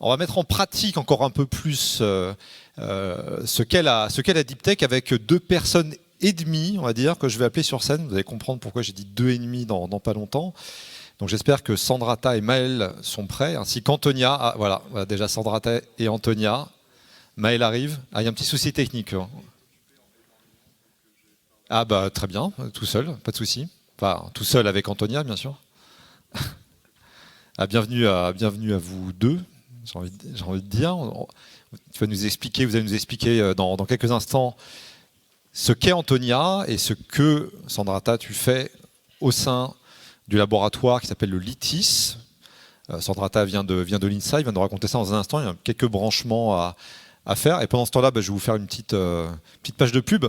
On va mettre en pratique encore un peu plus ce qu'est la Deep Tech avec 2 personnes et demie, on va dire, que je vais appeler sur scène. Vous allez comprendre pourquoi j'ai dit 2 et demi dans pas longtemps. Donc j'espère que Sandrata et Maël sont prêts, ainsi qu'Antonia. Ah, voilà, déjà Sandrata et Antonia. Maël arrive. Ah, il y a un petit souci technique. Ah bah très bien, tout seul, pas de souci. Enfin, tout seul avec Antonia, bien sûr. Ah, bienvenue à vous deux, j'ai envie de dire. Vous allez nous expliquer dans quelques instants ce qu'est Antonia et ce que, Sandrata, tu fais au sein du laboratoire qui s'appelle le LITIS. Sandrata vient de l'INSA, il va nous raconter ça dans un instant. Il y a quelques branchements à faire. Et pendant ce temps-là, je vais vous faire une petite page de pub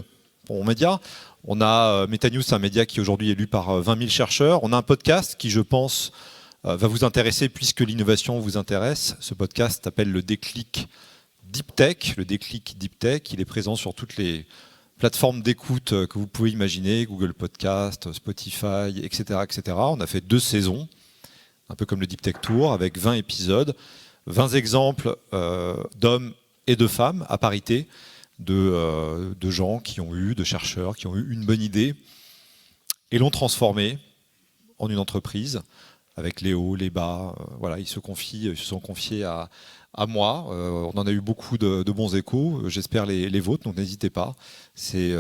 pour mon média. On a MetaNews, c'est un média qui aujourd'hui est lu par 20 000 chercheurs. On a un podcast qui, je pense, va vous intéresser puisque l'innovation vous intéresse. Ce podcast s'appelle le Déclic Deep Tech. Le Déclic Deep Tech, il est présent sur toutes les plateformes d'écoute que vous pouvez imaginer, Google Podcast, Spotify, etc., etc. On a fait 2 saisons, un peu comme le Deep Tech Tour, avec 20 épisodes, 20 exemples d'hommes et de femmes à parité, de gens de chercheurs qui ont eu une bonne idée et l'ont transformée en une entreprise avec les hauts, les bas. Voilà, ils se sont confiés à moi. On en a eu beaucoup de bons échos, j'espère les vôtres, donc n'hésitez pas. C'est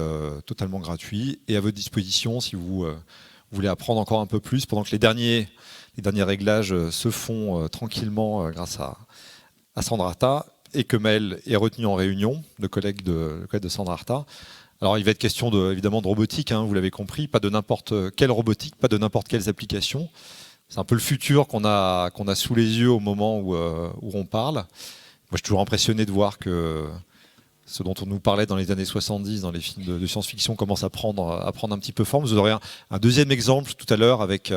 totalement gratuit et à votre disposition si vous voulez apprendre encore un peu plus pendant que les derniers réglages se font tranquillement grâce à Sandrata et que Maël est retenu en réunion, le collègue de Sandrata. Alors il va être question évidemment de robotique, hein, vous l'avez compris, pas de n'importe quelle robotique, pas de n'importe quelles applications. C'est un peu le futur qu'on a sous les yeux au moment où on parle. Moi, je suis toujours impressionné de voir que ce dont on nous parlait dans les années 70, dans les films de science-fiction, commence à prendre un petit peu forme. Vous aurez un deuxième exemple tout à l'heure avec,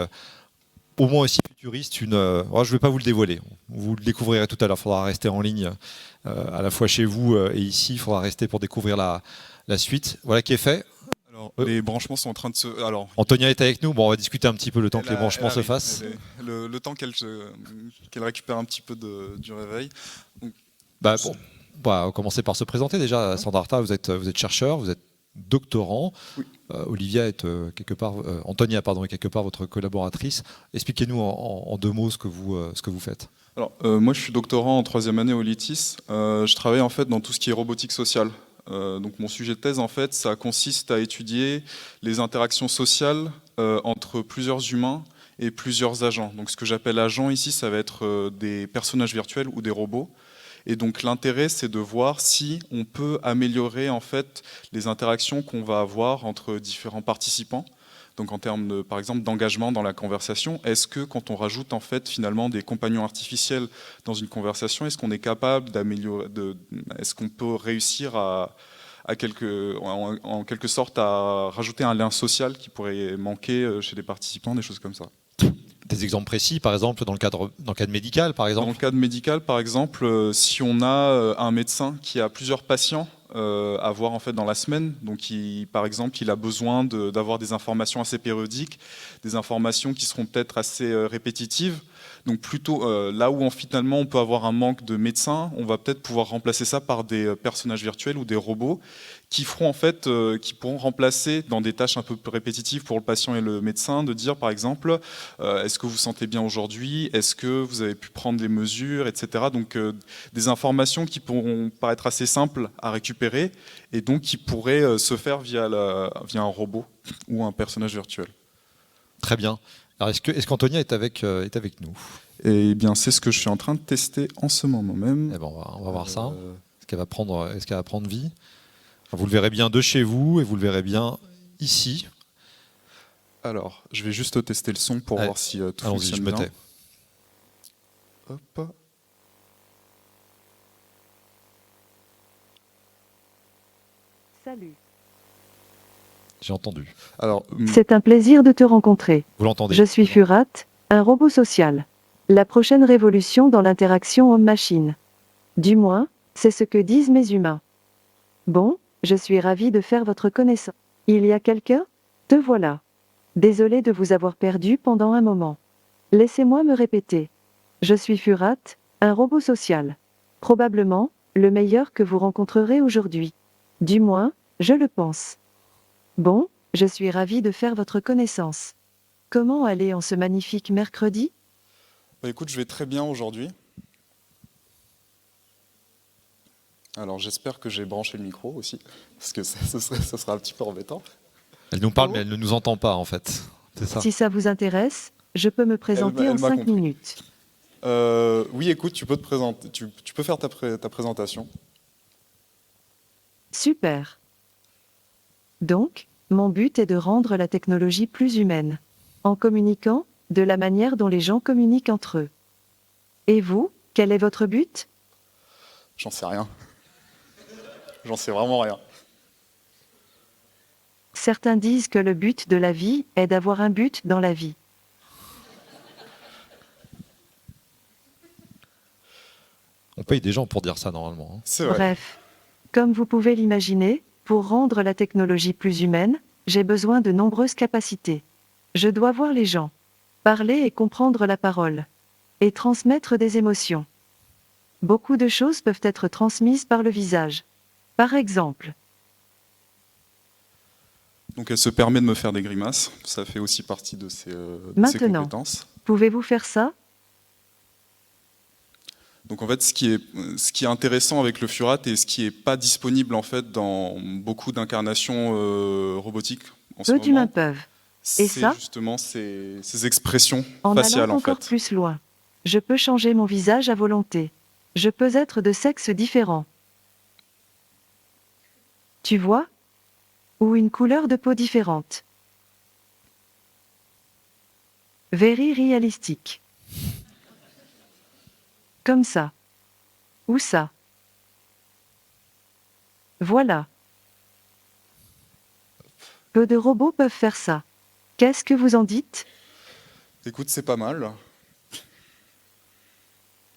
au moins aussi futuriste, je ne vais pas vous le dévoiler. Vous le découvrirez tout à l'heure. Il faudra rester en ligne à la fois chez vous et ici. Il faudra rester pour découvrir la suite. Voilà qui est fait. Alors, les branchements sont en train de se... Alors, Antonia est avec nous. Bon, on va discuter un petit peu le temps que les branchements se fassent. Le temps qu'elle récupère un petit peu du réveil. Donc, on va commencer par se présenter déjà. Sandrata, vous êtes chercheur, vous êtes doctorant. Oui. Olivia est Antonia est quelque part votre collaboratrice. Expliquez-nous en 2 mots ce que vous faites. Alors, moi, je suis doctorant en 3e année au LITIS. Je travaille en fait dans tout ce qui est robotique sociale. Donc mon sujet de thèse, en fait, ça consiste à étudier les interactions sociales entre plusieurs humains et plusieurs agents. Donc ce que j'appelle agents ici, ça va être des personnages virtuels ou des robots. Et donc l'intérêt, c'est de voir si on peut améliorer en fait les interactions qu'on va avoir entre différents participants. Donc en termes, par exemple, d'engagement dans la conversation, est-ce que quand on rajoute en fait finalement des compagnons artificiels dans une conversation, est-ce qu'on est capable d'améliorer, est-ce qu'on peut réussir en quelque sorte à rajouter un lien social qui pourrait manquer chez les participants, des choses comme ça. Des exemples précis, par exemple, dans le cadre médical, par exemple. Dans le cadre médical, par exemple, si on a un médecin qui a plusieurs patients à voir en fait dans la semaine, donc par exemple, il a besoin d'avoir des informations assez périodiques, des informations qui seront peut-être assez répétitives. Donc plutôt là où finalement on peut avoir un manque de médecins, on va peut-être pouvoir remplacer ça par des personnages virtuels ou des robots qui feront en fait, qui pourront remplacer dans des tâches un peu plus répétitives pour le patient et le médecin, de dire par exemple, est-ce que vous vous sentez bien aujourd'hui, est-ce que vous avez pu prendre des mesures, etc. Donc des informations qui pourront paraître assez simples à récupérer et donc qui pourraient se faire via un robot ou un personnage virtuel. Très bien. Alors est-ce qu'Antonia est avec nous? Eh bien, c'est ce que je suis en train de tester en ce moment même. Eh ben, on va voir ça. Est-ce qu'elle va prendre vie? Vous le verrez bien de chez vous et vous le verrez bien ici. Alors, je vais juste tester le son pour voir si tout fonctionne bien. Allons-y, je me tais. Hop. Salut. J'ai entendu. Alors, c'est un plaisir de te rencontrer. Vous l'entendez? Je suis Furat, un robot social. La prochaine révolution dans l'interaction homme-machine. Du moins, c'est ce que disent mes humains. Bon, je suis ravi de faire votre connaissance. Il y a quelqu'un? Te voilà. Désolé de vous avoir perdu pendant un moment. Laissez-moi me répéter. Je suis Furat, Un robot social. Probablement, le meilleur que vous rencontrerez aujourd'hui. Du moins, je le pense. Bon, je suis ravie de faire votre connaissance. Comment aller en ce magnifique mercredi? Bah, écoute, je vais très bien aujourd'hui. Alors j'espère que j'ai branché le micro aussi, parce que ça serait un petit peu embêtant. Elle nous parle, mais elle ne nous entend pas, en fait. C'est ça. Si ça vous intéresse, je peux me présenter elle en m'a 5 compris. minutes. Oui, écoute, tu peux te présenter, tu peux faire ta présentation. Super. Donc, mon but est de rendre la technologie plus humaine. En communiquant, de la manière dont les gens communiquent entre eux. Et vous, quel est votre but? J'en sais rien. J'en sais vraiment rien. Certains disent que le but de la vie est d'avoir un but dans la vie. On paye des gens pour dire ça, normalement, hein. C'est vrai. Bref, comme vous pouvez l'imaginer, pour rendre la technologie plus humaine, j'ai besoin de nombreuses capacités. Je dois voir les gens, parler et comprendre la parole, et transmettre des émotions. Beaucoup de choses peuvent être transmises par le visage. Par exemple, Donc elle se permet de me faire des grimaces. Ça fait aussi partie de ses Maintenant. compétences. pouvez-vous faire ça? Donc en fait, ce qui est intéressant avec le Furat et ce qui n'est pas disponible en fait dans beaucoup d'incarnations robotiques en ce Peu d'humains moment, peuvent. Et c'est ça justement ces expressions En faciales allant en encore fait. plus loin. Je peux changer mon visage à volonté. Je peux être de sexe différent. Tu vois? Ou une couleur de peau différente. Very réalistique. Comme ça. Ou ça. Voilà. Peu de robots peuvent faire ça. Qu'est-ce que vous en dites? Écoute, c'est pas mal.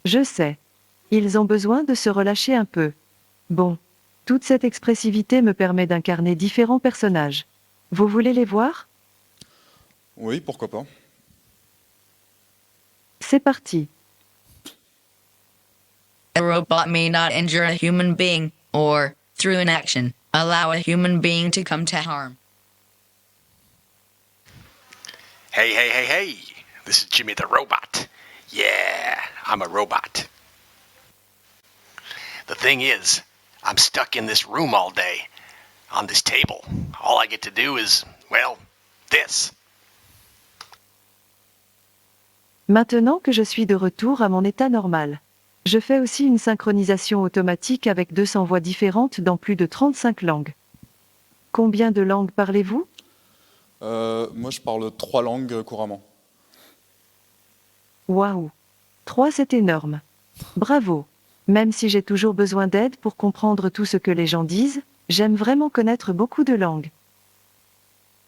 Je sais. Ils ont besoin de se relâcher un peu. Bon. Toute cette expressivité me permet d'incarner différents personnages. Vous voulez les voir? Oui, pourquoi pas. C'est parti. A robot may not injure a human being, or, through an action, allow a human being to come to harm. Hey, hey, hey, hey! This is Jimmy the Robot. Yeah, I'm a robot. The thing is, I'm stuck in this room all day, on this table. All I get to do is, well, this. Maintenant que je suis de retour à mon état normal. Je fais aussi une synchronisation automatique avec 200 voix différentes dans plus de 35 langues. Combien de langues parlez-vous? Moi, je parle 3 langues couramment. Waouh! 3, c'est énorme. Bravo! Même si j'ai toujours besoin d'aide pour comprendre tout ce que les gens disent, j'aime vraiment connaître beaucoup de langues.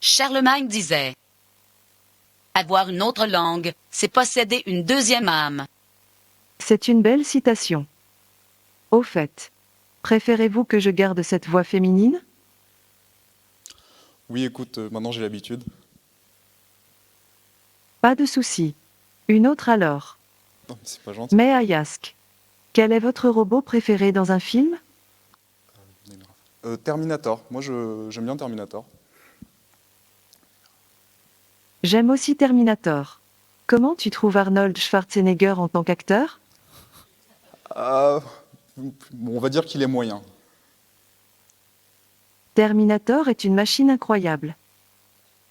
Charlemagne disait: avoir une autre langue, c'est posséder une deuxième âme. C'est une belle citation. Au fait, préférez-vous que je garde cette voix féminine? Oui, écoute, maintenant j'ai l'habitude. Pas de souci. Une autre alors. Non, c'est pas gentil. Mais I ask. Quel est votre robot préféré dans un film? Terminator. Moi, j'aime bien Terminator. J'aime aussi Terminator. Comment tu trouves Arnold Schwarzenegger en tant qu'acteur? On va dire qu'il est moyen. Terminator est une machine incroyable.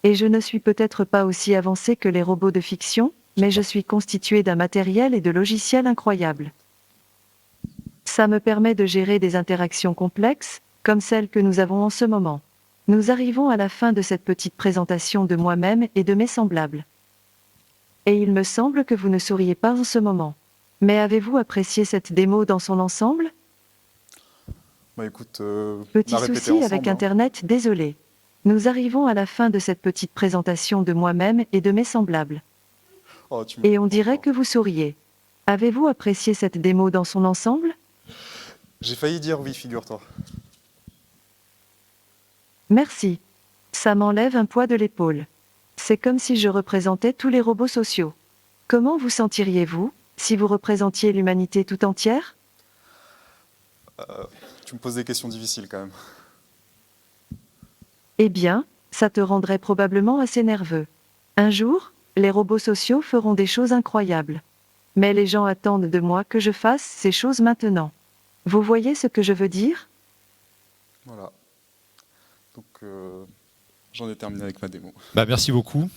Et je ne suis peut-être pas aussi avancé que les robots de fiction, mais je suis constitué d'un matériel et de logiciels incroyables. Ça me permet de gérer des interactions complexes, comme celles que nous avons en ce moment. Nous arrivons à la fin de cette petite présentation de moi-même et de mes semblables. Et il me semble que vous ne souriez pas en ce moment. Mais avez-vous apprécié cette démo dans son ensemble? Bah écoute, Petit on a répété souci ensemble, avec hein. Internet, désolé. Nous arrivons à la fin de cette petite présentation de moi-même et de mes semblables. Oh, tu me Et on comprends dirait pas. que vous souriez. Avez-vous apprécié cette démo dans son ensemble? J'ai failli dire oui, figure-toi. Merci. Ça m'enlève un poids de l'épaule. C'est comme si je représentais tous les robots sociaux. Comment vous sentiriez-vous si vous représentiez l'humanité tout entière? Tu me poses des questions difficiles quand même. Eh bien, ça te rendrait probablement assez nerveux. Un jour, les robots sociaux feront des choses incroyables. Mais les gens attendent de moi que je fasse ces choses maintenant. Vous voyez ce que je veux dire? Voilà. Donc j'en ai terminé avec ma démo. Bah, merci beaucoup.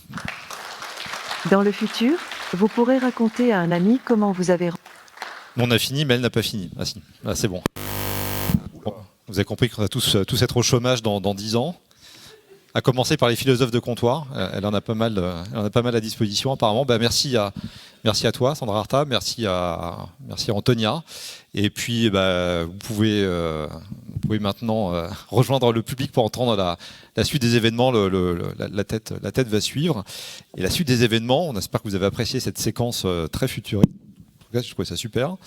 Dans le futur, vous pourrez raconter à un ami comment vous avez... On a fini, mais elle n'a pas fini. Ah si, ah, c'est bon. Bon, vous avez compris qu'on va tous être au chômage dans 10 ans. À commencer par les philosophes de comptoir. Elle en a pas mal à disposition apparemment. Bah, merci à toi, Sandra Arta. Merci à Antonia. Et puis, bah, vous pouvez maintenant rejoindre le public pour entendre la suite des événements. La tête va suivre. Et la suite des événements, on espère que vous avez apprécié cette séquence très futuriste. En tout cas, je trouvais ça super.